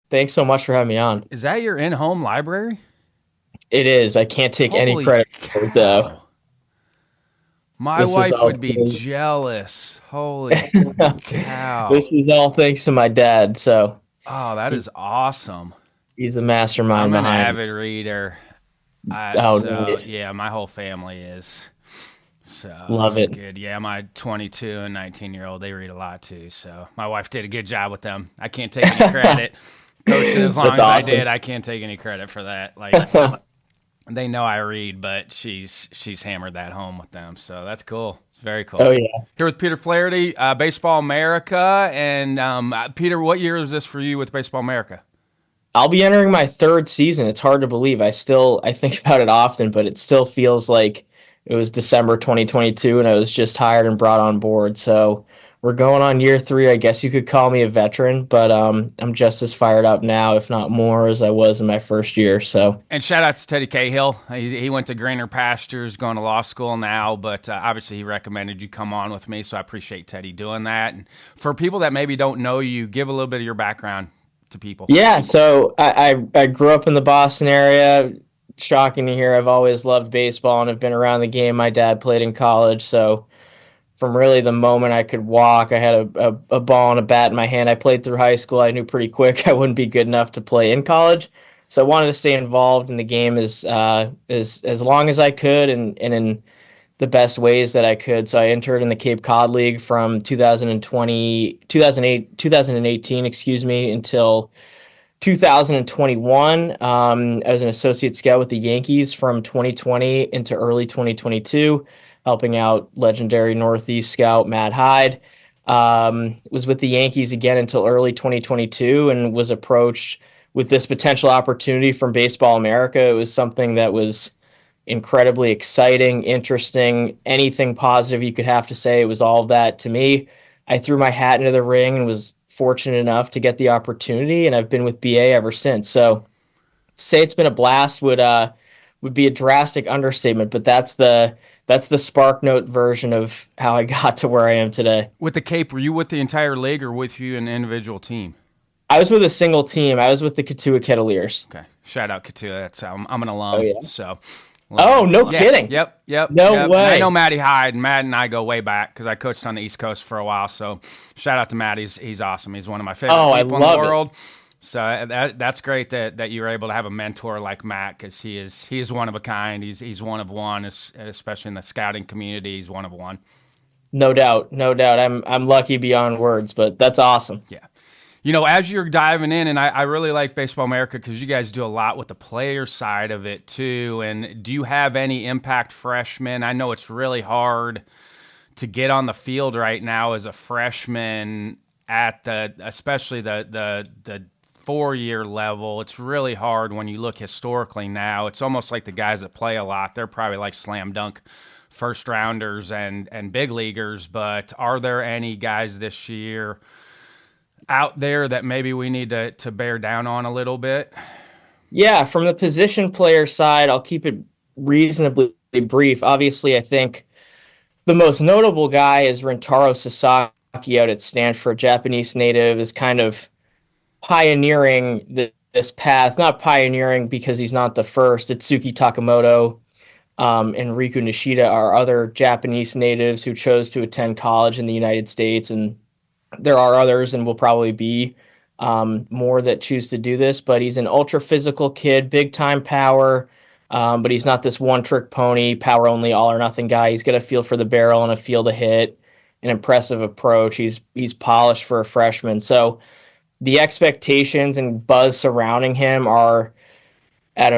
Thanks so much for having me on. Is that your in-home library? It is. I can't take any Holy credit for it, though. cow. My This is wife all would be jealous. Holy cow. this is all thanks to my dad. So Oh, that he, is awesome. he's the mastermind I'm an behind it. avid reader. Oh, So, neat. yeah, my whole family is. So Love it's it. good. Yeah, my 22 and 19-year-old, they read a lot too. So my wife did a good job with them. I can't take any credit. Coaching as long That's as I awesome. did, I can't take any credit for that. Like, they know I read, but she's hammered that home with them. So that's cool. It's very cool. Oh yeah. Here with Peter Flaherty, Baseball America, and Peter, what year is this for you with Baseball America? I'll be entering my third season. It's hard to believe. I think about it often, but it still feels like it was December 2022 and I was just hired and brought on board. So we're going on year three. I guess you could call me a veteran, but I'm just as fired up now, if not more, as I was in my first year. So And shout out to Teddy Cahill. He went to greener pastures, going to law school now, but obviously he recommended you come on with me, so I appreciate Teddy doing that. And for people that maybe don't know you, give a little bit of your background to people. yeah, so I grew up in the Boston area. Shocking to hear, I've always loved baseball and have been around the game. My dad played in college, so from really the moment I could walk, I had a ball and a bat in my hand. I played through high school. I knew pretty quick I wouldn't be good enough to play in college, so I wanted to stay involved in the game as long as I could and in the best ways that I could. So I entered in the Cape Cod League from 2018, excuse me, until 2021. I was an associate scout with the Yankees from 2020 into early 2022, helping out legendary Northeast scout Matt Hyde. Was with the Yankees again until early 2022 and was approached with this potential opportunity from Baseball America. It was something that was incredibly exciting, interesting, anything positive you could have to say. It was all of that to me. I threw my hat into the ring and was fortunate enough to get the opportunity, and I've been with BA ever since. So, say it's been a blast would be a drastic understatement, but that's the Spark Note version of how I got to where I am today. With the Cape, were you with the entire league or with you an individual team? I was with a single team. I was with the Katua Kettleers. Okay, shout out Katua. That's I'm an Oh alum, yeah. so Oh, no yeah, kidding. No yep. And I know way. Matty Hyde, and Matt and I go way back because I coached on the East Coast for a while. So shout out to Matt. He's awesome. He's one of my favorite Oh, I people in the love it. world. So that's great that you were able to have a mentor like Matt because he is one of a kind. He's one of one, especially in the scouting community. He's one of one. No doubt. No doubt. I'm lucky beyond words, but that's awesome. Yeah. As you're diving in, and I really like Baseball America because you guys do a lot with the player side of it too. And do you have any impact freshmen? I know it's really hard to get on the field right now as a freshman at especially the 4 year level. It's really hard when you look historically now. It's almost like the guys that play a lot, they're probably like slam dunk first rounders and big leaguers. But are there any guys this year out there that maybe we need to bear down on a little bit? Yeah, from the position player side, I'll keep it reasonably brief. Obviously, I think the most notable guy is Rentaro Sasaki out at Stanford. Japanese native is kind of pioneering this path. Not pioneering because he's not the first. Itsuki Takamoto and Riku Nishida are other Japanese natives who chose to attend college in the United States, and there are others, and will probably be more that choose to do this. But he's an ultra physical kid, big time power. But he's not this one trick pony, power only, all or nothing guy. He's got a feel for the barrel and a feel to hit, an impressive approach. He's polished for a freshman. So the expectations and buzz surrounding him are at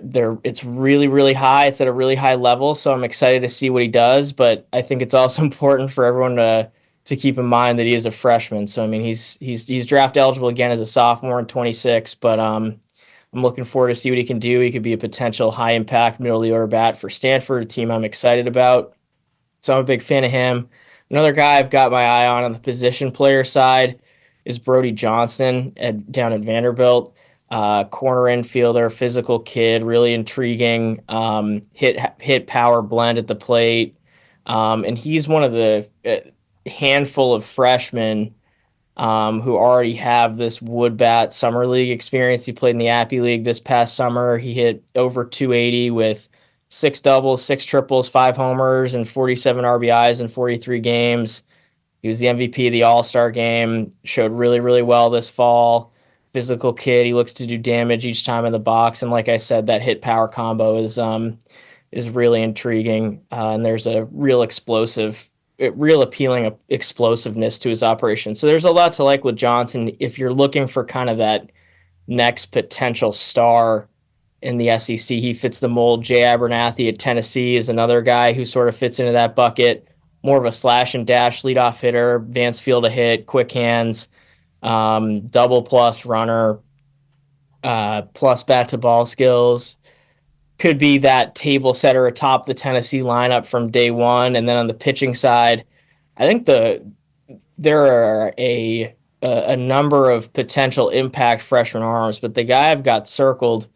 there. It's really high. It's at a really high level. So I'm excited to see what he does. But I think it's also important for everyone to keep in mind that he is a freshman. So I mean, he's draft eligible again as a sophomore in 26. But I'm looking forward to see what he can do. He could be a potential high impact middle of the order bat for Stanford, a team I'm excited about. So I'm a big fan of him. Another guy I've got my eye on the position player side is Brody Johnson down at Vanderbilt. Corner infielder, physical kid, really intriguing. Hit power blend at the plate, and he's one of the handful of freshmen who already have this wood bat summer league experience. He played in the Appy League this past summer. He hit over 280 with six doubles, six triples, five homers, and 47 RBIs in 43 games. He was the MVP of the All-Star game, showed really, really well this fall. Physical kid. He looks to do damage each time in the box. And like I said, that hit power combo is really intriguing. And there's a real appealing explosiveness to his operation. So there's a lot to like with Johnson if you're looking for kind of that next potential star in the SEC. He fits the mold. Jay Abernathy at Tennessee is another guy who sort of fits into that bucket. More of a slash and dash leadoff hitter, advanced field to hit, quick hands, double plus runner, plus bat to ball skills. Could be that table setter atop the Tennessee lineup from day one. And then on the pitching side, I think there are a number of potential impact freshman arms, but the guy I've got circled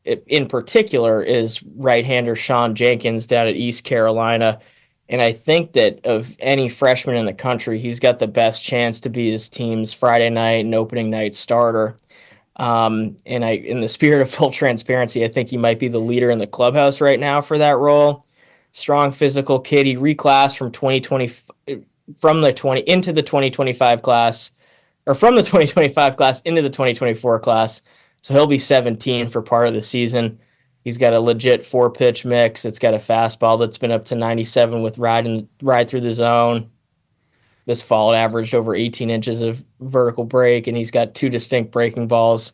in particular is right-hander Sean Jenkins down at East Carolina. And I think that of any freshman in the country, he's got the best chance to be his team's Friday night and opening night starter. In the spirit of full transparency, I think he might be the leader in the clubhouse right now for that role. Strong physical kid. He reclassed from 2020 from the 20 into the 2025 class, or from the 2025 class into the 2024 class. So he'll be 17 for part of the season. He's got a legit four-pitch mix. It's got a fastball that's been up to 97 with ride through the zone. This fall it averaged over 18 inches of vertical break, and he's got two distinct breaking balls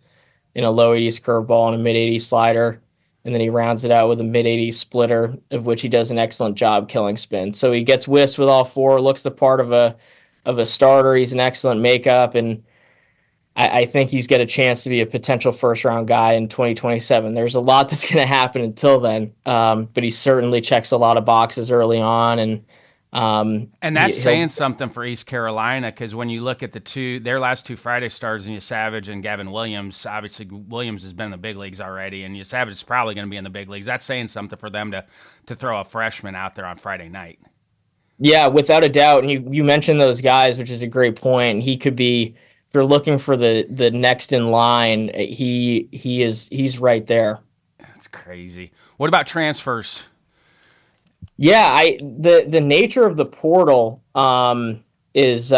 in a low 80s curveball and a mid 80s slider. And then he rounds it out with a mid 80s splitter, of which he does an excellent job killing spin. So he gets whiffs with all four, looks the part of a starter. He's an excellent makeup, and I think he's got a chance to be a potential first-round guy in 2027. There's a lot that's going to happen until then, but he certainly checks a lot of boxes early on, and that's saying something for East Carolina, because when you look at their last two Friday starters, and Savage and Gavin Williams, obviously Williams has been in the big leagues already, and Savage is probably going to be in the big leagues. That's saying something for them to throw a freshman out there on Friday night. Yeah, without a doubt. And you mentioned those guys, which is a great point. And he could be, if you're looking for the next in line, he's right there. That's crazy. What about transfers? Yeah, the nature of the portal is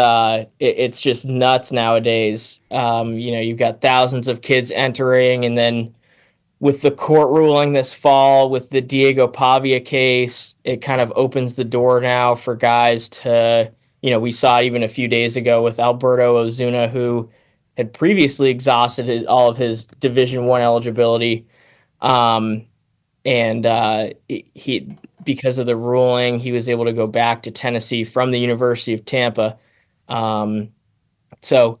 it's just nuts nowadays. You've got thousands of kids entering, and then with the court ruling this fall with the Diego Pavia case, it kind of opens the door now for guys to, we saw even a few days ago with Alberto Ozuna, who had previously exhausted all of his Division I eligibility. He, because of the ruling, he was able to go back to Tennessee from the University of Tampa. So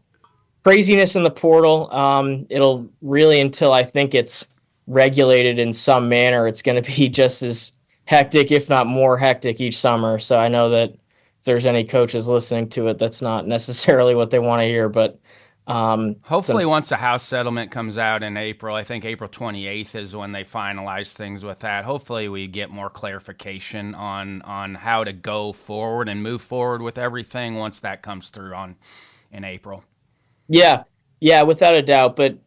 craziness in the portal. It'll really, until I think it's regulated in some manner, it's going to be just as hectic, if not more hectic each summer. So I know that if there's any coaches listening to it, that's not necessarily what they want to hear, but hopefully once the House settlement comes out in April, I think April 28th is when they finalize things with that. Hopefully we get more clarification on how to go forward and move forward with everything once that comes through in April. Yeah, without a doubt. But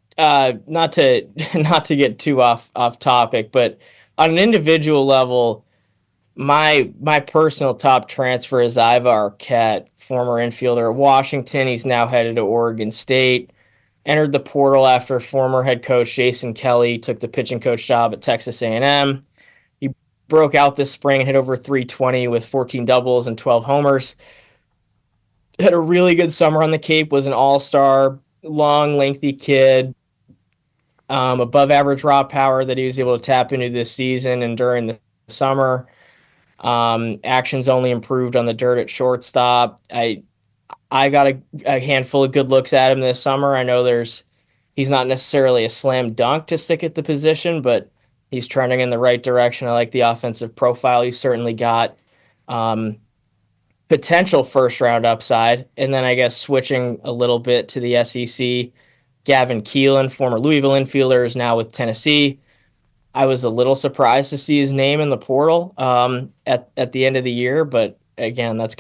not to get too off topic, but on an individual level, my personal top transfer is Iva Arquette, former infielder at Washington. He's now headed to Oregon State. Entered the portal after former head coach Jason Kelly took the pitching coach job at Texas A&M. He broke out this spring and hit over 320 with 14 doubles and 12 homers. Had a really good summer on the Cape, was an all-star, long, lengthy kid. Above average raw power that he was able to tap into this season and during the summer. Actions only improved on the dirt at shortstop. I got a handful of good looks at him this summer. I know he's not necessarily a slam dunk to stick at the position, but he's trending in the right direction. I like the offensive profile. He's certainly got potential first round upside. And then I guess switching a little bit to the SEC, Gavin Keelan, former Louisville infielder, is now with Tennessee. I was a little surprised to see his name in the portal at the end of the year, but again, that's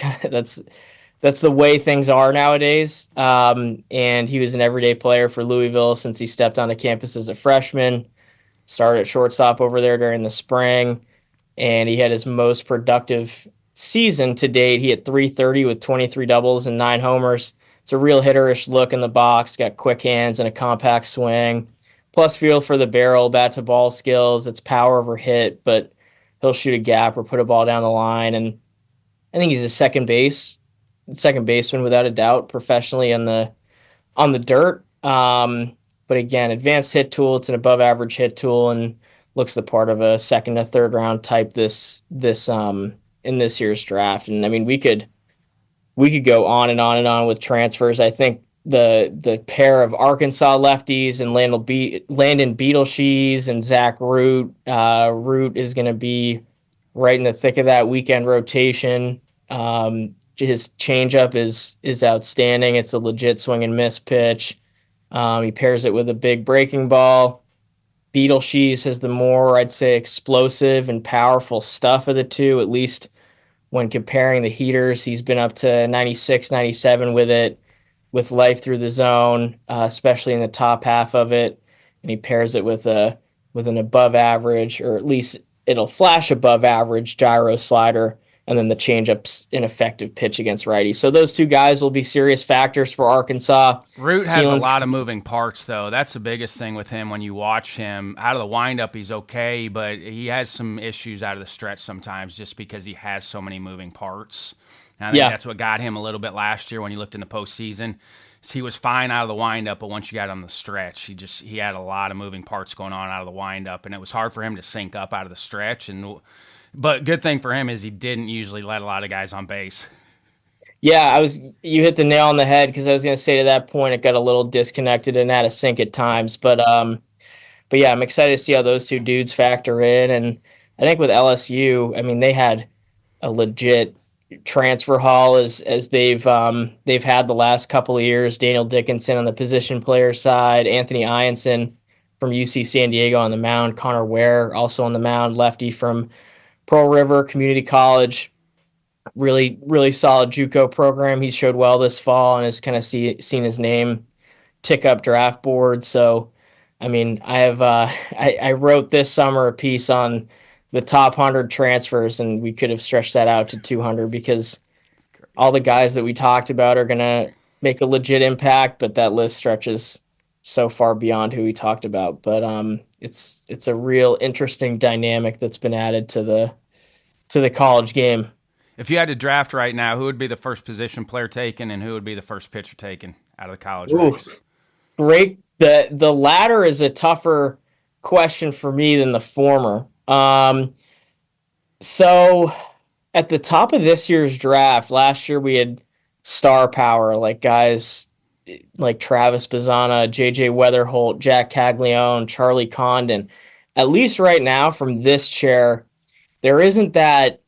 that's the way things are nowadays. And he was an everyday player for Louisville since he stepped onto campus as a freshman. Started at shortstop over there during the spring, and he had his most productive season to date. He hit 330 with 23 doubles and 9 homers. It's a real hitterish look in the box. Got quick hands and a compact swing. Plus feel for the barrel, bat to ball skills. It's power over hit, but he'll shoot a gap or put a ball down the line. And I think he's a second baseman without a doubt, professionally on the dirt. But again, advanced hit tool. It's an above average hit tool and looks the part of a second to third round type this in this year's draft. And I mean, we could go on and on and on with transfers. I think the pair of Arkansas lefties and Landon Beetleshees and Zach Root. Root is going to be right in the thick of that weekend rotation. His changeup is outstanding. It's a legit swing and miss pitch. He pairs it with a big breaking ball. Beetleshees has the more, I'd say, explosive and powerful stuff of the two, at least when comparing the heaters. He's been up to 96, 97 with it, with life through the zone, especially in the top half of it. And he pairs it with an above average, or at least it'll flash above average gyro slider, and then the changeup's an effective pitch against righties. So those two guys will be serious factors for Arkansas. Root has a lot of moving parts, though. That's the biggest thing with him when you watch him. Out of the windup, he's okay, but he has some issues out of the stretch sometimes just because he has so many moving parts. And I think that's what got him a little bit last year when you looked in the postseason. So he was fine out of the windup, but once you got on the stretch, he had a lot of moving parts going on out of the windup, and it was hard for him to sync up out of the stretch. But good thing for him is he didn't usually let a lot of guys on base. Yeah, you hit the nail on the head, because I was going to say to that point it got a little disconnected and out of sync at times. But yeah, I'm excited to see how those two dudes factor in. And I think with LSU, I mean, they had a legit transfer haul as they've had the last couple of years. Daniel Dickinson on the position player side, Anthony Ianson from UC San Diego on the mound, Connor Ware also on the mound, lefty from Pearl River Community College. Really, really solid JUCO program. He showed well this fall and has kind of seen his name tick up draft board. So, I mean, I wrote this summer a piece on the top 100 transfers, and we could have stretched that out to 200, because all the guys that we talked about are going to make a legit impact, but that list stretches so far beyond who we talked about. But it's a real interesting dynamic that's been added to the college game. If you had to draft right now, who would be the first position player taken, and who would be the first pitcher taken out of the college ranks? Great. The latter is a tougher question for me than the former. So at the top of this year's draft, last year we had star power, like guys like Travis Bazzana, JJ Weatherholt, Jack Caglione, Charlie Condon. At least right now, from this chair, there isn't that,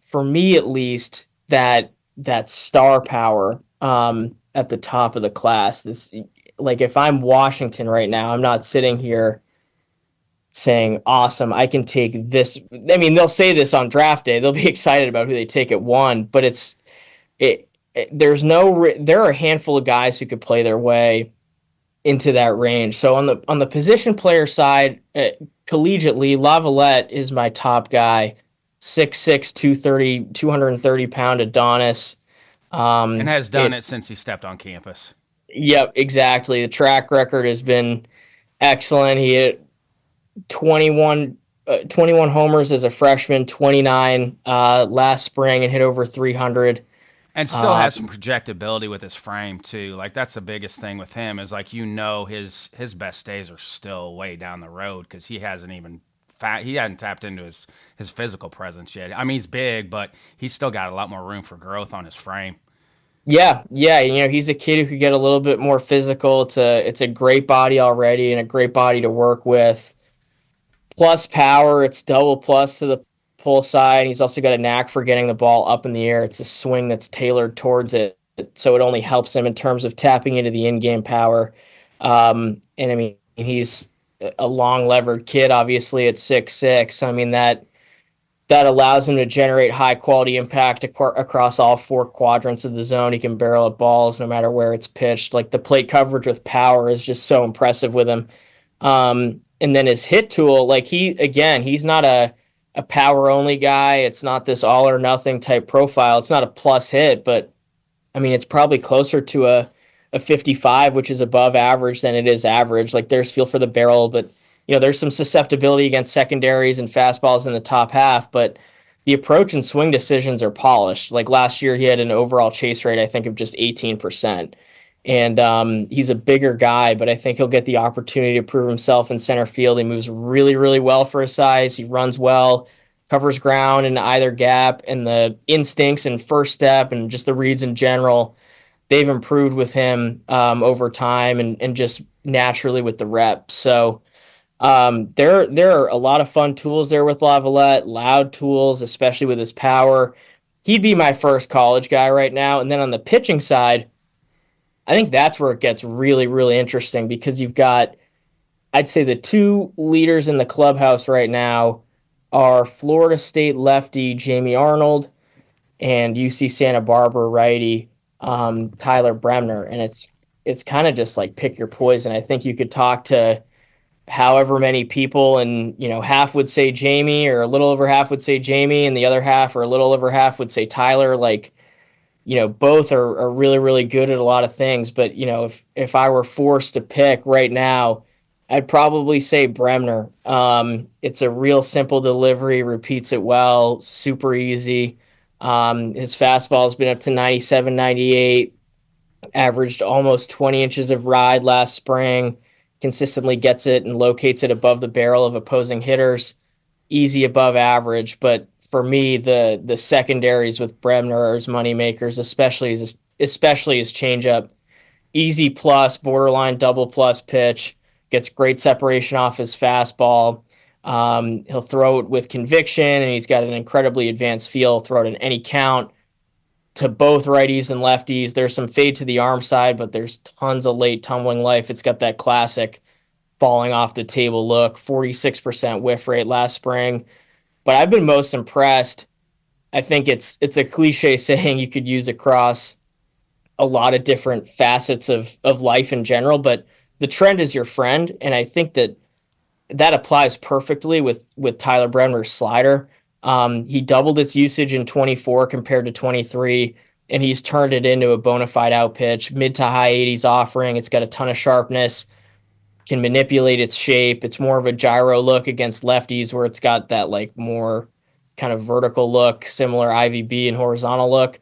for me at least, that star power at the top of the class. This, like, if I'm Washington right now, I'm not sitting here saying, awesome, I can take this. I mean, they'll say this on draft day. They'll be excited about who they take at 1, but there are a handful of guys who could play their way into that range. So on the position player side, collegiately, Lavalette is my top guy. 6'6", 230 pound Adonis. And has done it since he stepped on campus. Yep, exactly. The track record has been excellent. He hit 21 homers as a freshman, 29 last spring, and hit over 300. And still has some projectability with his frame too. Like, that's the biggest thing with him, is like, his best days are still way down the road, because he hadn't tapped into his physical presence yet. I mean, he's big, but he's still got a lot more room for growth on his frame. Yeah. He's a kid who could get a little bit more physical. It's a great body already, and a great body to work with. Plus power, it's double plus to the pull side. He's also got a knack for getting the ball up in the air. It's a swing that's tailored towards it, so it only helps him in terms of tapping into the in-game power. And I mean, he's a long levered kid, obviously, at 6'6". I mean, that that allows him to generate high quality impact across all four quadrants of the zone. He can barrel at balls no matter where it's pitched. Like the plate coverage with power is just so impressive with him. And then his hit tool, like he's not a power only guy. It's not this all or nothing type profile. It's not a plus hit, but I mean, it's probably closer to a 55, which is above average than it is average. Like there's feel for the barrel, but there's some susceptibility against secondaries and fastballs in the top half, but the approach and swing decisions are polished. Like last year, he had an overall chase rate, I think, of just 18%. And he's a bigger guy, but I think he'll get the opportunity to prove himself in center field. He moves really, really well for his size. He runs well, covers ground in either gap, and the instincts and first step and just the reads in general, they've improved with him over time and just naturally with the reps. So there are a lot of fun tools there with Lavalette, loud tools, especially with his power. He'd be my first college guy right now. And then on the pitching side, I think that's where it gets really, really interesting because you've got, I'd say, the two leaders in the clubhouse right now are Florida State lefty Jamie Arnold and UC Santa Barbara righty Tyler Bremner. And it's kind of just like pick your poison. I think you could talk to however many people, and half would say Jamie, or a little over half would say Jamie, and the other half or a little over half would say Tyler. Like, both are really, really good at a lot of things. But, if I were forced to pick right now, I'd probably say Bremner. It's a real simple delivery, repeats it well, super easy. His fastball's been up to 97, 98, averaged almost 20 inches of ride last spring, consistently gets it and locates it above the barrel of opposing hitters, easy above average. But for me, the secondaries with Bremner are his moneymakers, especially his changeup. Easy plus, borderline double plus pitch, gets great separation off his fastball. He'll throw it with conviction, and he's got an incredibly advanced feel. Throw it in any count to both righties and lefties. There's some fade to the arm side, but there's tons of late tumbling life. It's got that classic falling off the table look, 46% whiff rate last spring. But I've been most impressed. I think it's a cliche saying you could use across a lot of different facets of life in general, but the trend is your friend. And I think that applies perfectly with Tyler Bremner's slider. He doubled its usage in 24 compared to 23, and he's turned it into a bona fide out pitch, mid to high 80s offering. It's got a ton of sharpness, can manipulate its shape. It's more of a gyro look against lefties where it's got that like more kind of vertical look, similar IVB and horizontal look,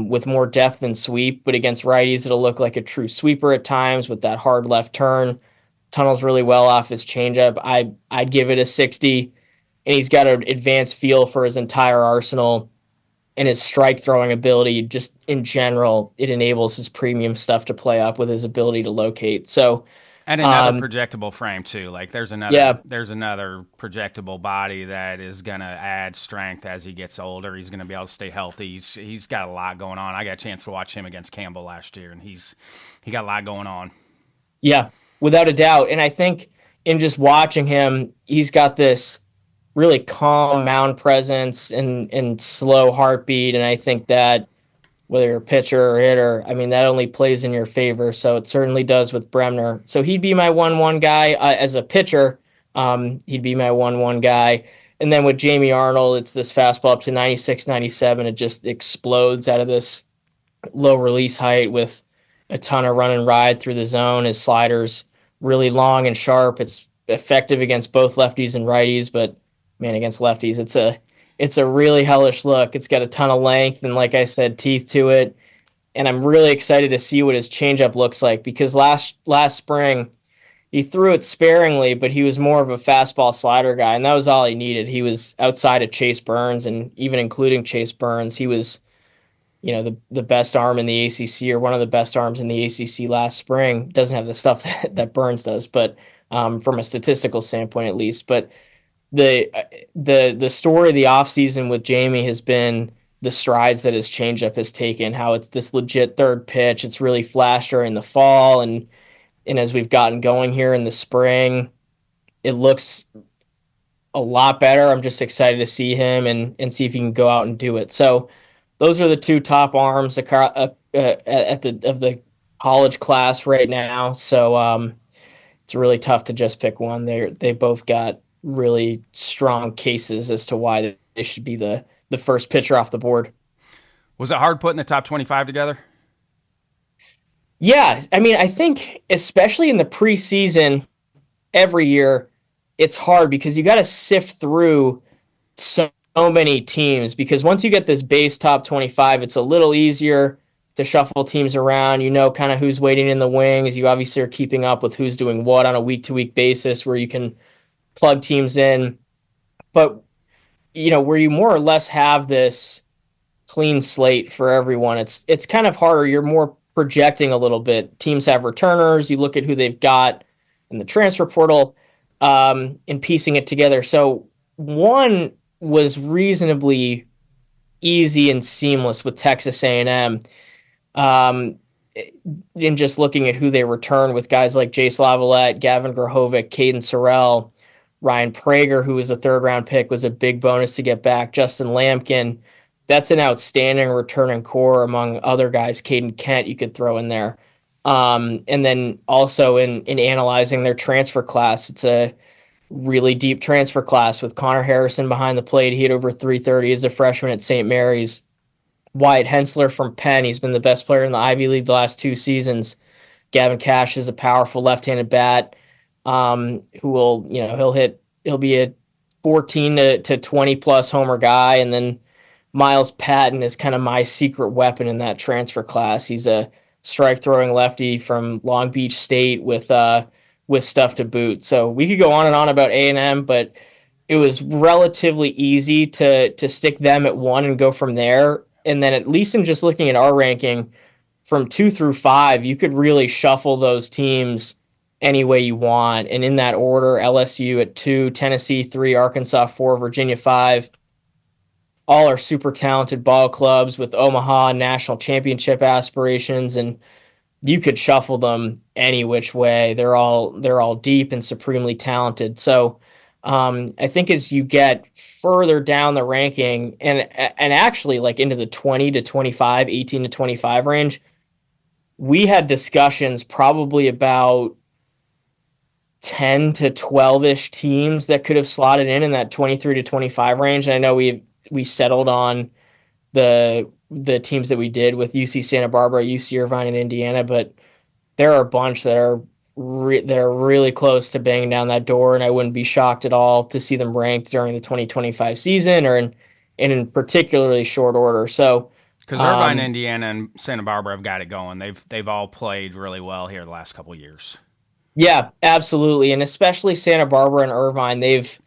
with more depth than sweep. But against righties, it'll look like a true sweeper at times with that hard left turn. Tunnels really well off his changeup. I'd give it a 60. And he's got an advanced feel for his entire arsenal, and his strike throwing ability. Just in general, it enables his premium stuff to play up with his ability to locate. So, and another projectable frame too. Like there's another projectable body that is gonna add strength as he gets older. He's gonna be able to stay healthy. He's got a lot going on. I got a chance to watch him against Campbell last year, and he got a lot going on. Yeah, without a doubt. And I think in just watching him, he's got this really calm mound presence and slow heartbeat. And I think that whether you're a pitcher or hitter, I mean, that only plays in your favor. So it certainly does with Bremner. So he'd be my 1-1 guy as a pitcher. He'd be my 1-1 guy. And then with Jamie Arnold, it's this fastball up to 96, 97. It just explodes out of this low release height with a ton of run and ride through the zone. His slider's really long and sharp. It's effective against both lefties and righties, but man, against lefties, it's a really hellish look. It's got a ton of length and, like I said, teeth to it. And I'm really excited to see what his changeup looks like because last spring he threw it sparingly, but he was more of a fastball slider guy, and that was all he needed. He was outside of Chase Burns, and even including Chase Burns, he was the best arm in the ACC, or one of the best arms in the ACC last spring. Doesn't have the stuff that Burns does, but from a statistical standpoint at least. But the story of the offseason with Jamie has been the strides that his changeup has taken, how it's this legit third pitch. It's really flashed during the fall, and as we've gotten going here in the spring, it looks a lot better. I'm just excited to see him and see if he can go out and do it. So those are the two top arms at the of the college class right now. So it's really tough to just pick one. They both got really strong cases as to why they should be the first pitcher off the board. Was it hard putting the top 25 together? Yeah, I mean, I think especially in the preseason every year, it's hard because you got to sift through so many teams because once you get this base top 25, it's a little easier to shuffle teams around. You know, kind of who's waiting in the wings. You obviously are keeping up with who's doing what on a week to week basis where you can plug teams in. But, where you more or less have this clean slate for everyone, it's kind of harder. You're more projecting a little bit. Teams have returners. You look at who they've got in the transfer portal and piecing it together. So one was reasonably easy and seamless with Texas A&M. In just looking at who they return with guys like Jace Lavalette, Gavin Grahovic, Caden Sorrell, Ryan Prager, who was a third round pick, was a big bonus to get back. Justin Lampkin, that's an outstanding returning core among other guys. Caden Kent, you could throw in there. And then also in analyzing their transfer class, it's a really deep transfer class with Connor Harrison behind the plate. He had over 330 as a freshman at St. Mary's. Wyatt Hensler from Penn, he's been the best player in the Ivy League the last 2 seasons. Gavin Cash is a powerful left-handed bat who will, he'll be a 14 to 20 plus homer guy. And then Miles Patton is kind of my secret weapon in that transfer class. He's a strike throwing lefty from Long Beach State with stuff to boot. So we could go on and on about A&M, but it was relatively easy to stick them at one and go from there. And then at least in just looking at our ranking from 2 through 5, you could really shuffle those teams any way you want. And in that order, LSU at 2, Tennessee 3, Arkansas 4, Virginia 5. All are super talented ball clubs with Omaha national championship aspirations, and you could shuffle them any which way. They're all deep and supremely talented. So I think as you get further down the ranking and actually like into the 20 to 25, 18 to 25 range, we had discussions probably about 10 to 12-ish teams that could have slotted in that 23 to 25 range. And I know we settled on the teams that we did with UC Santa Barbara, UC Irvine, and Indiana, but there are a bunch that are really close to banging down that door, and I wouldn't be shocked at all to see them ranked during the 2025 season or in particularly short order. So, because Irvine, Indiana, and Santa Barbara have got it going. They've all played really well here the last couple of years. Yeah, absolutely, and especially Santa Barbara and Irvine, they've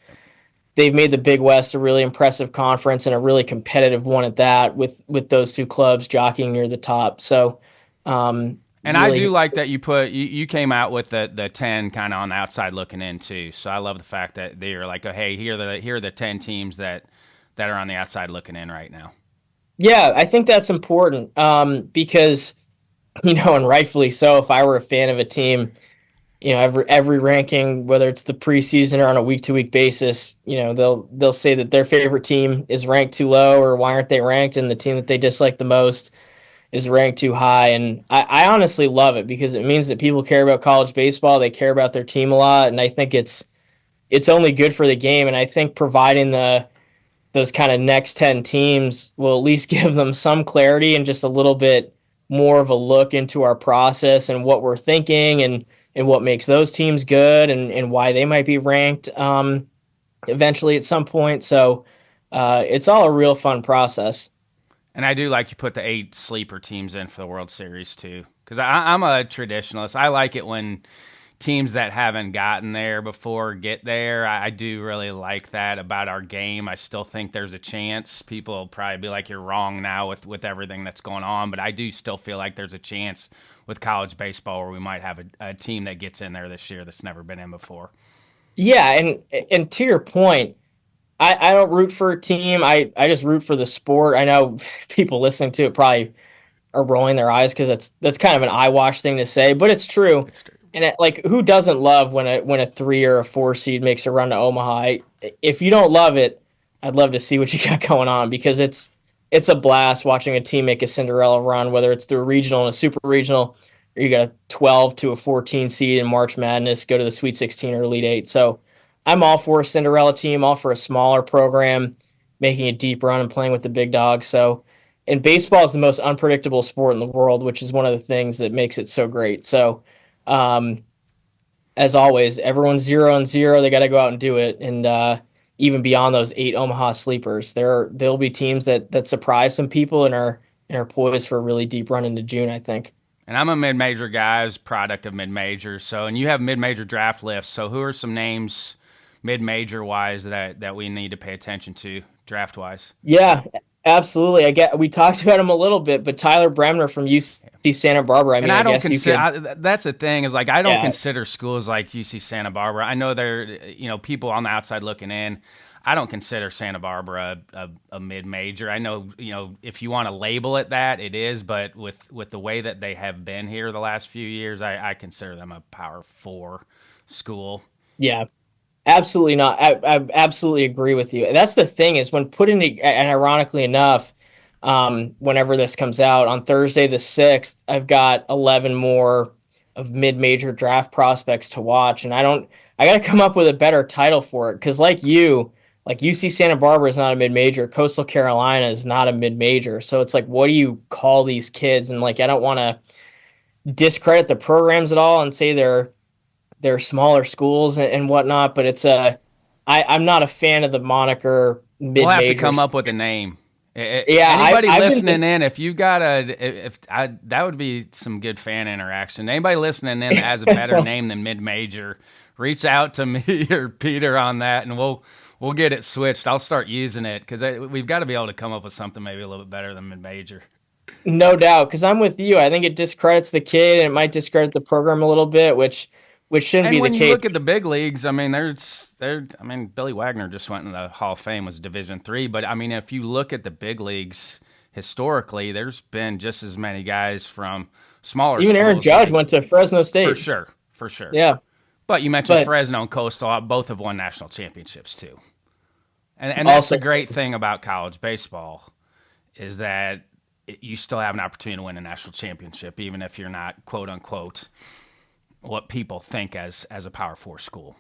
made the Big West a really impressive conference and a really competitive one at that, with those two clubs jockeying near the top. So, and really, I do like that you came out with the 10 kind of on the outside looking in too. So I love the fact that they're like, oh, hey, here are the 10 teams that are on the outside looking in right now. Yeah, I think that's important because, and rightfully so, if I were a fan of a team, every ranking, whether it's the preseason or on a week-to-week basis, they'll say that their favorite team is ranked too low or why aren't they ranked, and the team that they dislike the most is ranked too high. And I honestly love it because it means that people care about college baseball. They care about their team a lot, and I think it's only good for the game. And I think providing those kind of next 10 teams will at least give them some clarity and just a little bit more of a look into our process and what we're thinking and what makes those teams good and why they might be ranked eventually at some point. So it's all a real fun process. And I do like you put the 8 sleeper teams in for the World Series too, because I'm a traditionalist. I like it when teams that haven't gotten there before get there. I do really like that about our game. I still think there's a chance. People will probably be like, you're wrong now with everything that's going on, but I do still feel like there's a chance with college baseball where we might have a team that gets in there this year that's never been in before. Yeah, and to your point, I don't root for a team. I just root for the sport. I know people listening to it probably are rolling their eyes because that's kind of an eyewash thing to say, but it's true. And like, who doesn't love when a 3 or a 4 seed makes a run to Omaha? If you don't love it, I'd love to see what you got going on, because it's a blast watching a team make a Cinderella run, whether it's through a regional and a super regional, or you got a 12 to a 14 seed in March Madness, go to the Sweet 16 or Elite Eight. So I'm all for a Cinderella team, all for a smaller program making a deep run and playing with the big dogs. So, and baseball is the most unpredictable sport in the world, which is one of the things that makes it so great. So, um, as always, everyone's 0-0. They got to go out and do it. And even beyond those 8 Omaha sleepers, there'll be teams that surprise some people and are poised for a really deep run into June, I think. And I'm a mid-major guy, as product of mid-major. So, and you have mid-major draft lists. So, who are some names mid-major wise that we need to pay attention to draft wise? Yeah, absolutely. We talked about him a little bit, but Tyler Bremner from UC Santa Barbara. I mean, And I I don't guess you could. consider that's the thing is like I don't Yeah, consider schools like UC Santa Barbara. I know they're people on the outside looking in. I don't consider Santa Barbara a mid major. I know if you want to label it that it is, but with the way that they have been here the last few years, I consider them a Power Four school. yeah. Absolutely not. I absolutely agree with you. That's the thing is when put into, and ironically enough, whenever this comes out on Thursday the 6th, I've got 11 more of mid-major draft prospects to watch, and I got to come up with a better title for it because like UC Santa Barbara is not a mid-major, Coastal Carolina is not a mid-major, so it's like, what do you call these kids? And like, I don't want to discredit the programs at all and say they're smaller schools and whatnot, but I'm not a fan of the moniker We'll mid have to come majors. up with a name. Yeah, Anybody I've listening been in, if you got that would be some good fan interaction. Anybody listening in that has a better name than mid major, reach out to me or Peter on that, and we'll get it switched. I'll start using it because we've got to be able to come up with something maybe a little bit better than mid major. no doubt because I'm with you. I think it discredits the kid and it might discredit the program a little bit, which shouldn't And be the when you case. look at the big leagues, I mean, I mean, Billy Wagner just went in the Hall of Fame, was Division III. But I mean, if you look at the big leagues historically, there's been just as many guys from smaller Even Aaron schools, Judge like went to Fresno for State. sure, for sure. Yeah, But you mentioned but Fresno and Coastal, both have won national championships too. And that's also the great thing about college baseball is that you still have an opportunity to win a national championship, even if you're not quote unquote what people think as a Power Four school.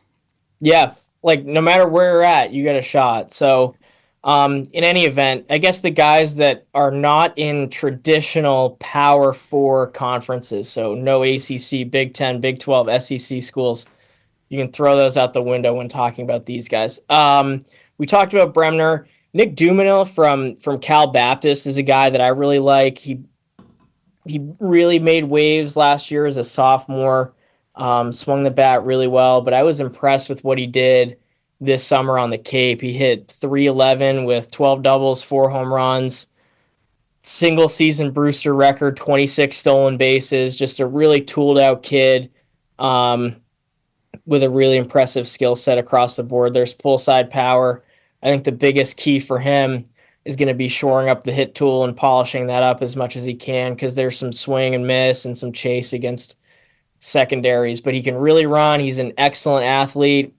yeah, like no matter where you're at, you get a shot. So, in any event, I guess the guys that are not in traditional Power Four conferences, so no ACC, Big Ten, Big 12, SEC schools, you can throw those out the window when talking about these guys. We talked about Bremner. Nick Dumanil from Cal Baptist is a guy that I really like. He really made waves last year as a sophomore. Swung the bat really well, but I was impressed with what he did this summer on the Cape. He hit 311 with 12 doubles, 4 home runs, single season Brewster record, 26 stolen bases. Just a really tooled out kid with a really impressive skill set across the board. There's pull side power. I think the biggest key for him is going to be shoring up the hit tool and polishing that up as much as he can because there's some swing and miss and some chase against secondaries, but he can really run. He's an excellent athlete.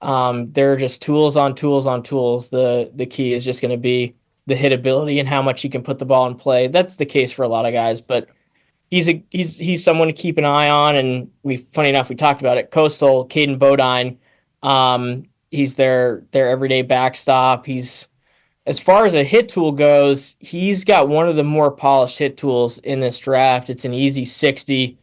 There are just tools on tools on tools. The key is just going to be the hit ability and how much he can put the ball in play. That's the case for a lot of guys, but he's someone to keep an eye on. And funny enough, we talked about it. Coastal, Caden Bodine. He's their everyday backstop. He's as far as a hit tool goes, he's got one of the more polished hit tools in this draft. It's an easy 60,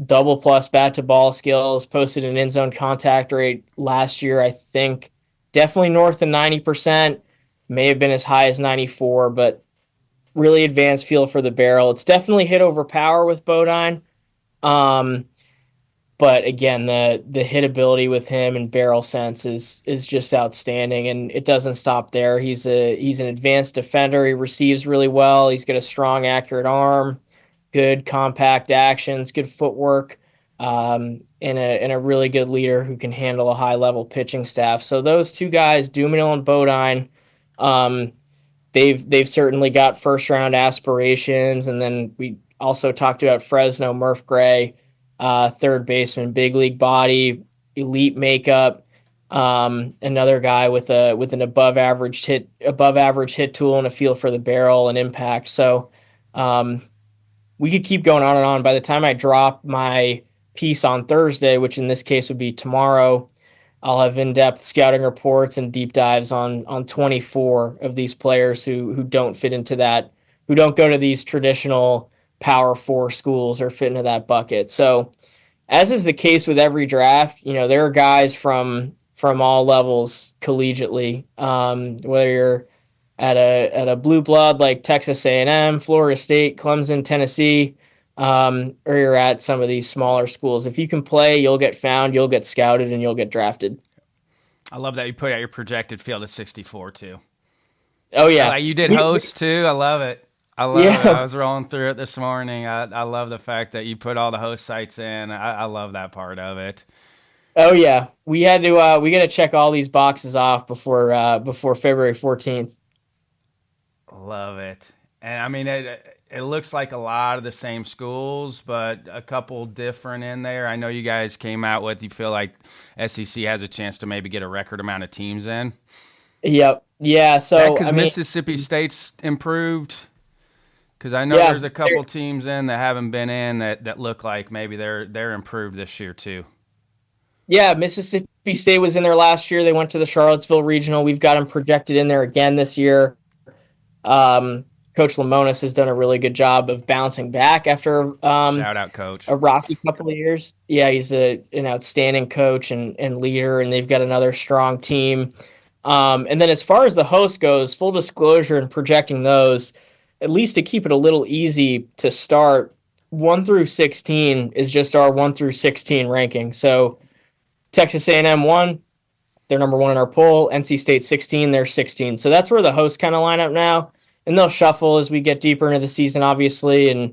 double plus bat to ball skills, posted an end zone contact rate last year, I think definitely north of 90%, may have been as high as 94, but really advanced feel for the barrel. It's definitely hit over power with Bodine. Um, but again, the hit ability with him and barrel sense is just outstanding, and it doesn't stop there. He's an advanced defender. He receives really well. He's got a strong, accurate arm, good compact actions, good footwork, and a really good leader who can handle a high level pitching staff. So those two guys, Dumanil and Bodine, they've certainly got first round aspirations. And then we also talked about Fresno, Murph Gray. third baseman, big league body, elite makeup. Another guy with an above average hit tool and a feel for the barrel and impact. So um, we could keep going on and on. By the time I drop my piece on Thursday, which in this case would be tomorrow, I'll have in-depth scouting reports and deep dives on 24 of these players who don't fit into that, who don't go to these traditional Power Four schools or fit into that bucket. So, as is the case with every draft, there are guys from all levels collegiately. Whether you're at a blue blood like Texas A&M, Florida State, Clemson, Tennessee, or you're at some of these smaller schools. If you can play, you'll get found, you'll get scouted, and you'll get drafted. I love that you put out your projected field of 64 too. Oh yeah, Like you did host too. I love it. I love yeah. it. I was rolling through it this morning. I love the fact that you put all the host sites in. I love that part of it. Oh yeah, we got to check all these boxes off before February 14th. Love it. And I mean, it looks like a lot of the same schools, but a couple different in there. I know you guys came out with, you feel like SEC has a chance to maybe get a record amount of teams in. Yep. Yeah. So Because Mississippi State's improved. Because I know there's a couple teams in that haven't been in that look like maybe they're improved this year too. Yeah, Mississippi State was in there last year. They went to the Charlottesville Regional. We've got them projected in there again this year. Coach Lamonis has done a really good job of bouncing back after Shout out, Coach. a rocky couple of years. Yeah, he's an outstanding coach and leader, and they've got another strong team. And then as far as the host goes, full disclosure and projecting those, at least to keep it a little easy to start, 1 through 16 is just our 1 through 16 ranking. So Texas A&M 1, they're number 1 in our poll. NC State 16, they're 16. So that's where the hosts kind of line up now. And they'll shuffle as we get deeper into the season, obviously, and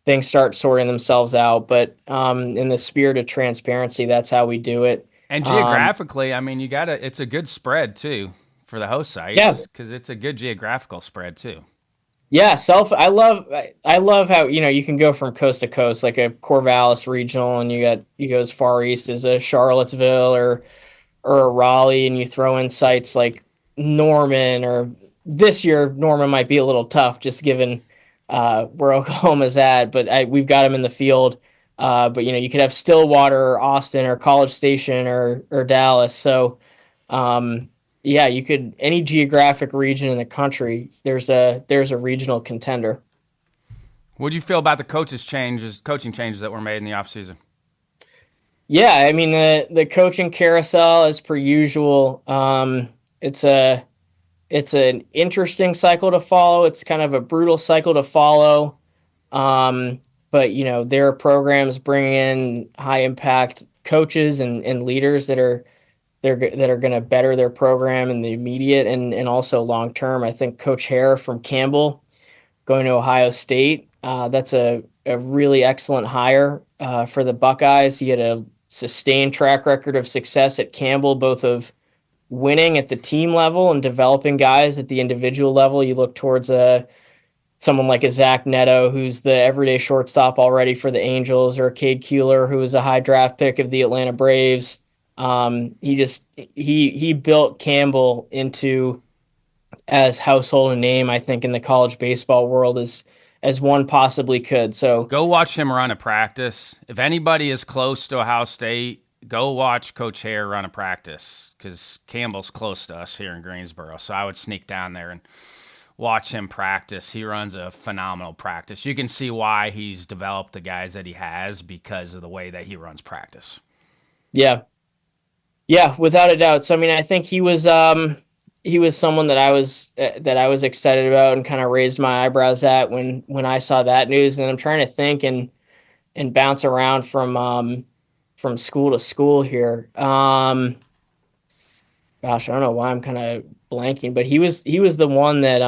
things start sorting themselves out. But in the spirit of transparency, that's how we do it. And geographically, I mean, it's a good spread too for the host sites because it's a good geographical spread too. Yeah, I love how you can go from coast to coast, like a Corvallis regional, and you go as far east as a Charlottesville or a Raleigh, and you throw in sites like Norman, or this year Norman might be a little tough just given where Oklahoma's at, but we've got them in the field. But you could have Stillwater or Austin or College Station or Dallas. So yeah, you could, any geographic region in the country, there's a regional contender. What do you feel about the coaching changes that were made in the offseason? Yeah, I mean the coaching carousel as per usual. It's an interesting cycle to follow. It's kind of a brutal cycle to follow. But their programs bring in high impact coaches and leaders that are going to better their program in the immediate and also long term. I think Coach Hare from Campbell going to Ohio State, that's a really excellent hire for the Buckeyes. He had a sustained track record of success at Campbell, both of winning at the team level and developing guys at the individual level. You look towards someone like a Zach Neto, who's the everyday shortstop already for the Angels, or Cade Kuehler, who was a high draft pick of the Atlanta Braves. He built Campbell into as household a name, I think, in the college baseball world as one possibly could. So go watch him run a practice. If anybody is close to Ohio State, go watch Coach Hare run a practice, because Campbell's close to us here in Greensboro. So I would sneak down there and watch him practice. He runs a phenomenal practice. You can see why he's developed the guys that he has because of the way that he runs practice. Yeah. Yeah, without a doubt. So I mean, I think he was someone that I was excited about and kind of raised my eyebrows at when I saw that news. And I'm trying to think and bounce around from school to school here. Gosh, I don't know why I'm kind of blanking, but he was the one that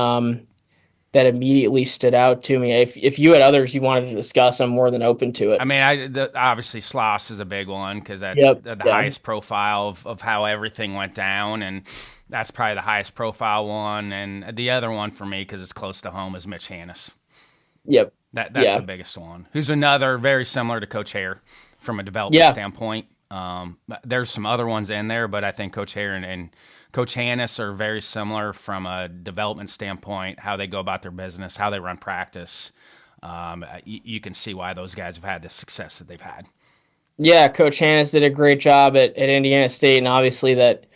that immediately stood out to me. If you had others you wanted to discuss, I'm more than open to it. I mean, obviously Sloss is a big one because that's the highest profile of how everything went down, and that's probably the highest profile one. And the other one for me, because it's close to home, is Mitch Hannes. Yep. That's the Yeah. biggest one. Who's another very similar to Coach Hare from a development Yeah. standpoint. There's some other ones in there, but I think Coach Hare and Coach Hannis are very similar from a development standpoint, how they go about their business, how they run practice. You can see why those guys have had the success that they've had. Yeah, Coach Hannes did a great job at Indiana State, and obviously that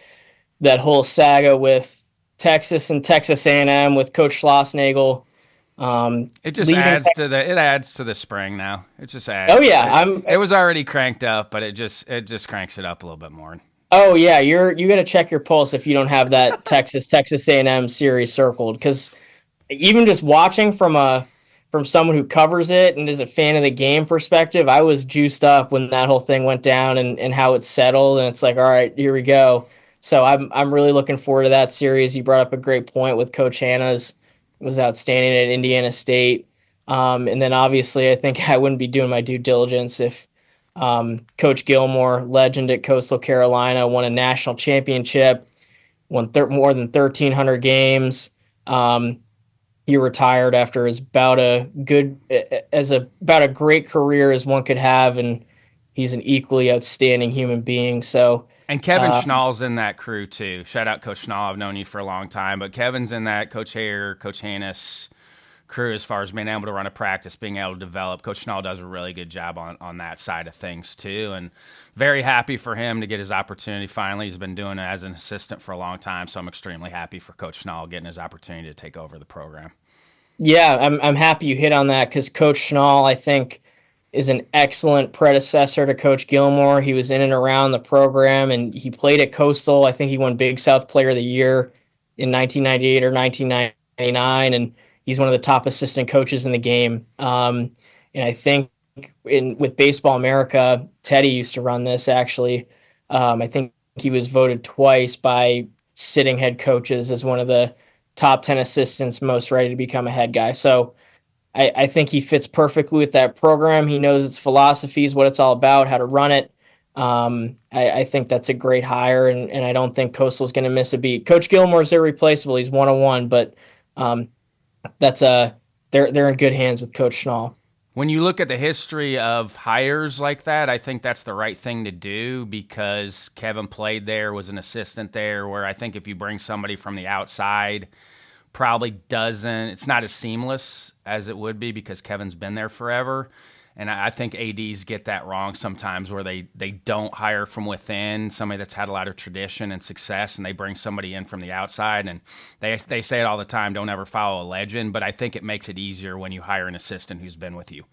whole saga with Texas and Texas A&M with Coach Schlossnagle. It just Leaving. adds to the spring now. It just Oh adds. yeah, It was already cranked up, but it just cranks it up a little bit more. Oh yeah, you got to check your pulse if you don't have that Texas A&M series circled, because even just watching from someone who covers it and is a fan of the game perspective, I was juiced up when that whole thing went down and how it settled, and it's like, all right, here we go. So I'm really looking forward to that series. You brought up a great point with Coach Hanna's, was outstanding at Indiana State. And then obviously I think I wouldn't be doing my due diligence if Coach Gilmore, legend at Coastal Carolina, won a national championship, won more than 1,300 games. He retired after about a great career as one could have, and he's an equally outstanding human being. So, and Kevin Schnall's in that crew too. Shout out Coach Schnall. I've known you for a long time, but Kevin's in that Coach Hare, Coach Hannis crew as far as being able to run a practice, being able to develop. Coach Schnall does a really good job on that side of things too, and very happy for him to get his opportunity finally. He's been doing it as an assistant for a long time, so I'm extremely happy for Coach Schnall getting his opportunity to take over the program. yeah, I'm happy you hit on that because Coach Schnall, I think, is an excellent predecessor to Coach Gilmore. He was in and around the program, and he played at Coastal. I think he won Big South Player of the Year in 1998 or 1999, and he's one of the top assistant coaches in the game. And I think with Baseball America, Teddy used to run this actually. I think he was voted twice by sitting head coaches as one of the top 10 assistants most ready to become a head guy. So I think he fits perfectly with that program. He knows its philosophies, what it's all about, how to run it. I think that's a great hire, and I don't think Coastal's going to miss a beat. Coach Gilmore's irreplaceable. He's 101, but they're in good hands with Coach Schnall. When you look at the history of hires like that, I think that's the right thing to do because Kevin played there, was an assistant there, where I think if you bring somebody from the outside, it's not as seamless as it would be because Kevin's been there forever. And I think ADs get that wrong sometimes where they don't hire from within, somebody that's had a lot of tradition and success, and they bring somebody in from the outside. And they say it all the time, don't ever follow a legend. But I think it makes it easier when you hire an assistant who's been with you.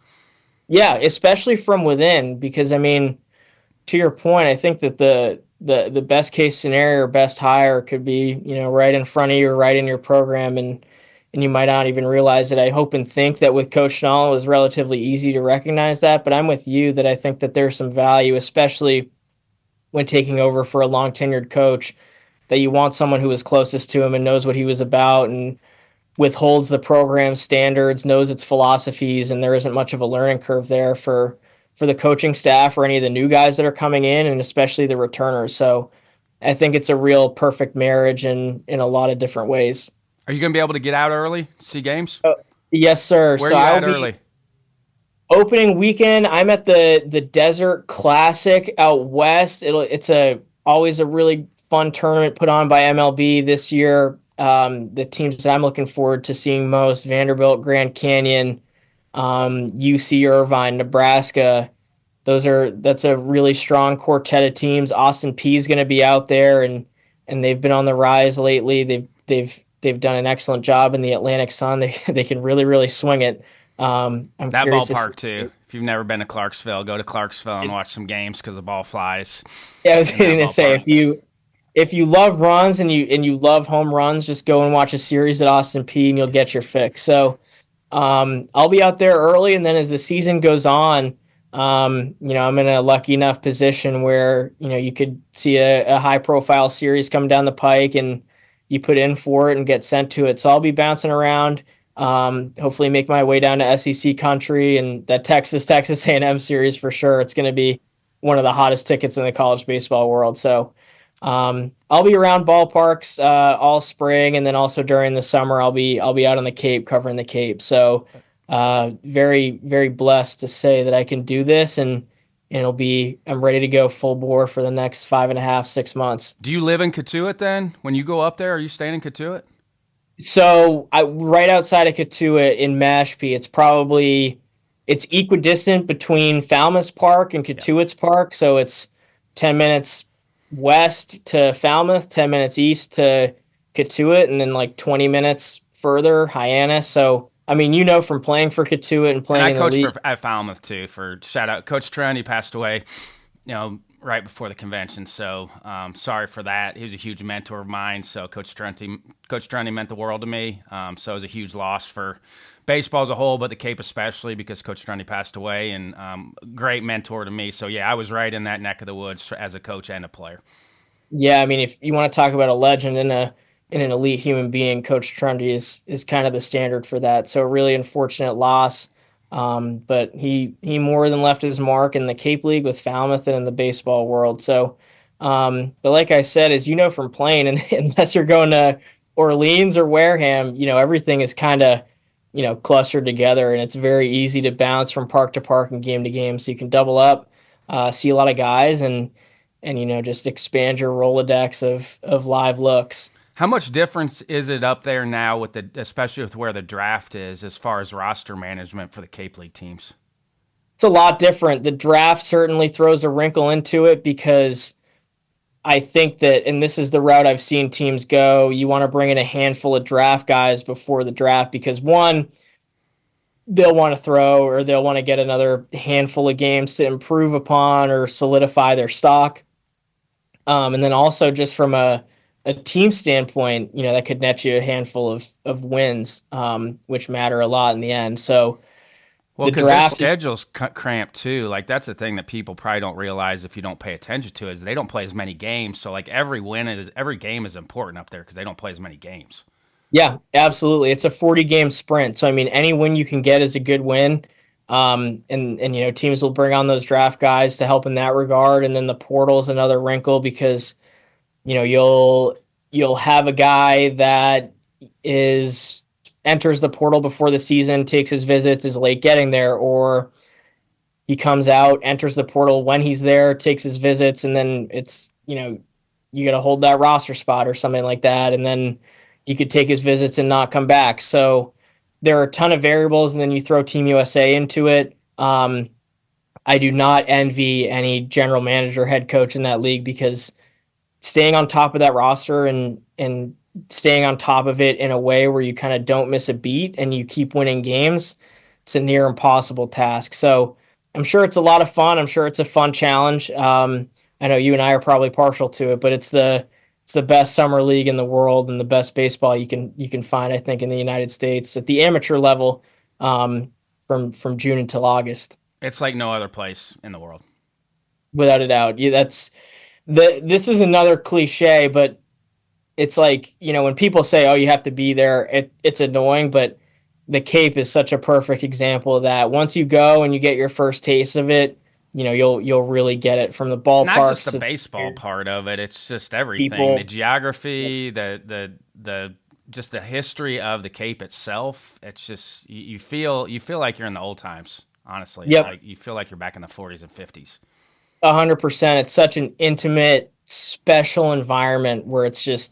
Yeah, especially from within, because, I mean, to your point, I think that the best case scenario or best hire could be, right in front of you or right in your program, and you might not even realize it. I hope and think that with Coach Schnall, it was relatively easy to recognize that, but I'm with you that I think that there's some value, especially when taking over for a long-tenured coach, that you want someone who is closest to him and knows what he was about and withholds the program standards, knows its philosophies, and there isn't much of a learning curve there for the coaching staff or any of the new guys that are coming in, and especially the returners. So I think it's a real perfect marriage in a lot of different ways. Are you going to be able to get out early, see games? Yes, sir. Where are you at early? Opening weekend, I'm at the Desert Classic out west. It's always a really fun tournament put on by MLB this year. The teams that I'm looking forward to seeing most: Vanderbilt, Grand Canyon, UC Irvine, Nebraska. That's a really strong quartet of teams. Austin Peay is going to be out there, and they've been on the rise lately. They've done an excellent job in the Atlantic Sun. They can really, really swing it. I'm that ballpark too. If you've never been to Clarksville, go to Clarksville and watch some games because the ball flies. Yeah, I was going to say if you love runs and you love home runs, just go and watch a series at Austin Peay and you'll get your fix. So I'll be out there early, and then as the season goes on, I'm in a lucky enough position where you could see a high profile series come down the pike and you put in for it and get sent to it. So I'll be bouncing around, hopefully make my way down to SEC country and that Texas A&M series for sure. It's going to be one of the hottest tickets in the college baseball world. So I'll be around ballparks all spring, and then also during the summer I'll be out on the Cape covering the Cape. So very, very blessed to say that I can do this, and I'm ready to go full bore for the next 5.5, 6 months. Do you live in Katuitt then? When you go up there, are you staying in Katuitt? So right outside of Katuitt in Mashpee, it's equidistant between Falmouth Park and Yeah. Katuitt's Park. So it's 10 minutes west to Falmouth, 10 minutes east to Katuitt, and then like 20 minutes further, Hyannis. So, I mean, from playing for Katuitt and And I playing in the coached league. at Falmouth too. For shout out, Coach Trent. He passed away, right before the convention. So sorry for that. He was a huge mentor of mine. So Coach Trent meant the world to me. So it was a huge loss for baseball as a whole, but the Cape especially because Coach Trent passed away, and great mentor to me. So yeah, I was right in that neck of the woods as a coach and a player. Yeah, I mean, if you want to talk about a legend and an elite human being, Coach Trundy is kind of the standard for that. So a really unfortunate loss. But he more than left his mark in the Cape League with Falmouth and in the baseball world. So, but like I said, as you know from playing, and unless you're going to Orleans or Wareham, everything is kind of clustered together, and it's very easy to bounce from park to park and game to game. So you can double up, see a lot of guys, and just expand your Rolodex of live looks. How much difference is it up there now with especially with where the draft is as far as roster management for the Cape League teams? It's a lot different. The draft certainly throws a wrinkle into it because I think that, and this is the route I've seen teams go, you want to bring in a handful of draft guys before the draft because one, they'll want to throw or they'll want to get another handful of games to improve upon or solidify their stock. And then also just from a team standpoint, that could net you a handful of wins, which matter a lot in the end. So Well, the because their draft is, schedule's cramped too. Like that's the thing that people probably don't realize if you don't pay attention to is they don't play as many games. So like every game is important up there because they don't play as many games. yeah, absolutely. It's a 40 game sprint. So, I mean, any win you can get is a good win. And teams will bring on those draft guys to help in that regard. And then the portal is another wrinkle because you'll have a guy that is enters the portal before the season, takes his visits, is late getting there, or he comes out, enters the portal when he's there, takes his visits, and then you got to hold that roster spot or something like that, and then he could take his visits and not come back. So there are a ton of variables, and then you throw Team USA into it. I do not envy any general manager, head coach in that league because staying on top of that roster and staying on top of it in a way where you kind of don't miss a beat and you keep winning games, it's a near impossible task. So I'm sure it's a lot of fun. I'm sure it's a fun challenge. I know you and I are probably partial to it, but it's the best summer league in the world and the best baseball you can find, I think, in the United States at the amateur level, from June until August, It's like no other place in the world. without a doubt. Yeah, this is another cliche, but it's like, when people say, "Oh, you have to be there," it's annoying, but the Cape is such a perfect example of that. Once you go and you get your first taste of it, you'll really get it from the Not just ballparks the to baseball part of it; it's just everything. The people. geography, the just the history of the Cape itself. It's just you feel like you're in the old times. Honestly, it's Yep, like you feel like you're back in the 40s and 50s. 100%. It's such an intimate, special environment where it's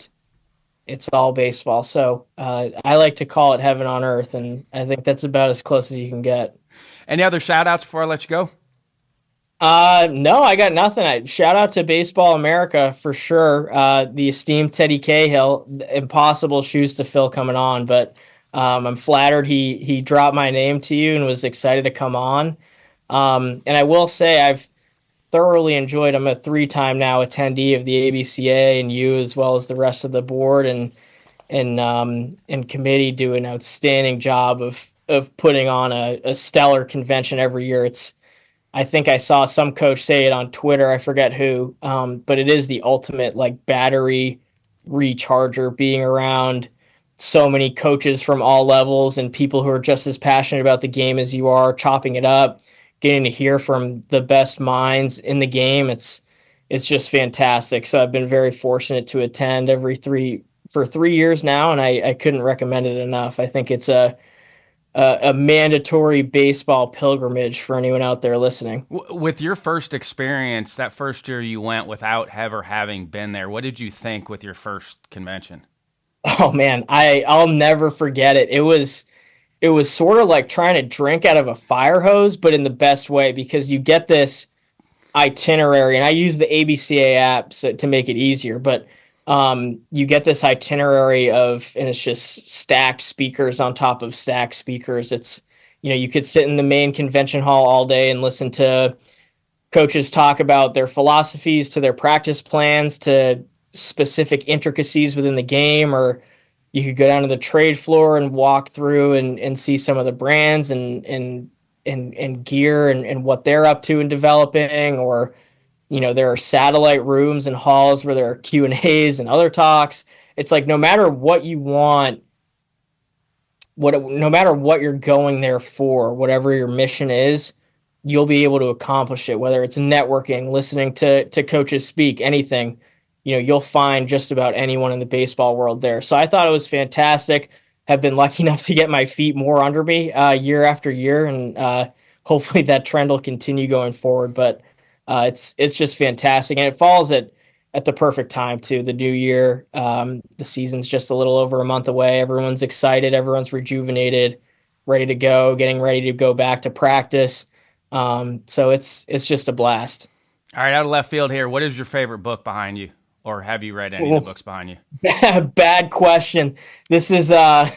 all baseball. So I like to call it heaven on earth, and I think that's about as close as you can get. Any other shout outs before I let you go? No, I got nothing. Shout out to Baseball America for sure. The esteemed Teddy Cahill, impossible shoes to fill coming on, but I'm flattered he dropped my name to you and was excited to come on. And I will say I've thoroughly enjoyed. I'm a three-time now attendee of the ABCA, and you as well as the rest of the board and committee do an outstanding job of putting on a stellar convention every year. I think I saw some coach say it on Twitter. I forget who, but it is the ultimate like battery recharger. Being around so many coaches from all levels and people who are just as passionate about the game as you are, chopping it up, getting to hear from the best minds in the game. It's just fantastic. So I've been very fortunate to attend for 3 years now, and I couldn't recommend it enough. I think it's a mandatory baseball pilgrimage for anyone out there listening. With your first experience, that first year you went without ever having been there, what did you think with your first convention? Oh man, I'll never forget it. It was sort of like trying to drink out of a fire hose, but in the best way because you get this itinerary, and I use the ABCA app to make it easier, but you get this itinerary and it's just stacked speakers on top of stacked speakers. You could sit in the main convention hall all day and listen to coaches talk about their philosophies to their practice plans to specific intricacies within the game, or you could go down to the trade floor and walk through and see some of the brands and gear and what they're up to in developing, or there are satellite rooms and halls where there are Q&As and other talks. It's like no matter what you want, no matter what you're going there for, whatever your mission is, you'll be able to accomplish it, whether it's networking, listening to coaches speak, anything. You'll find just about anyone in the baseball world there. So I thought it was fantastic. Have been lucky enough to get my feet more under me year after year, and hopefully that trend will continue going forward. But it's just fantastic, and it falls at the perfect time too. The new year, the season's just a little over a month away. Everyone's excited, everyone's rejuvenated, ready to go, getting ready to go back to practice. So it's just a blast. All right, out of left field here, what is your favorite book behind you? Or have you read any of the books behind you? Bad question. This is the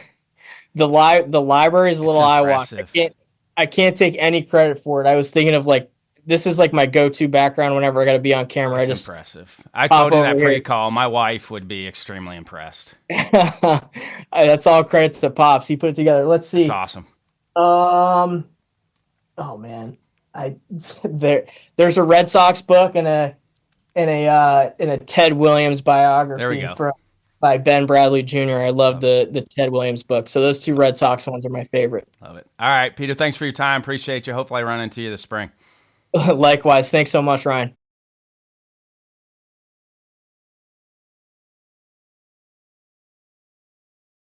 library is a little eye-watering. I can't take any credit for it. I was thinking of this is like my go-to background whenever I got to be on camera. That's impressive. I told you that pre-call. My wife would be extremely impressed. That's all credits to Pops. He put it together. Let's see. That's awesome. Oh man, there's a Red Sox book and a Ted Williams biography. There we go. By Ben Bradley Jr. I love the Ted Williams book. So those two Red Sox ones are my favorite. Love it. All right, Peter, thanks for your time. Appreciate you. Hopefully I run into you this spring. Likewise. Thanks so much, Ryan.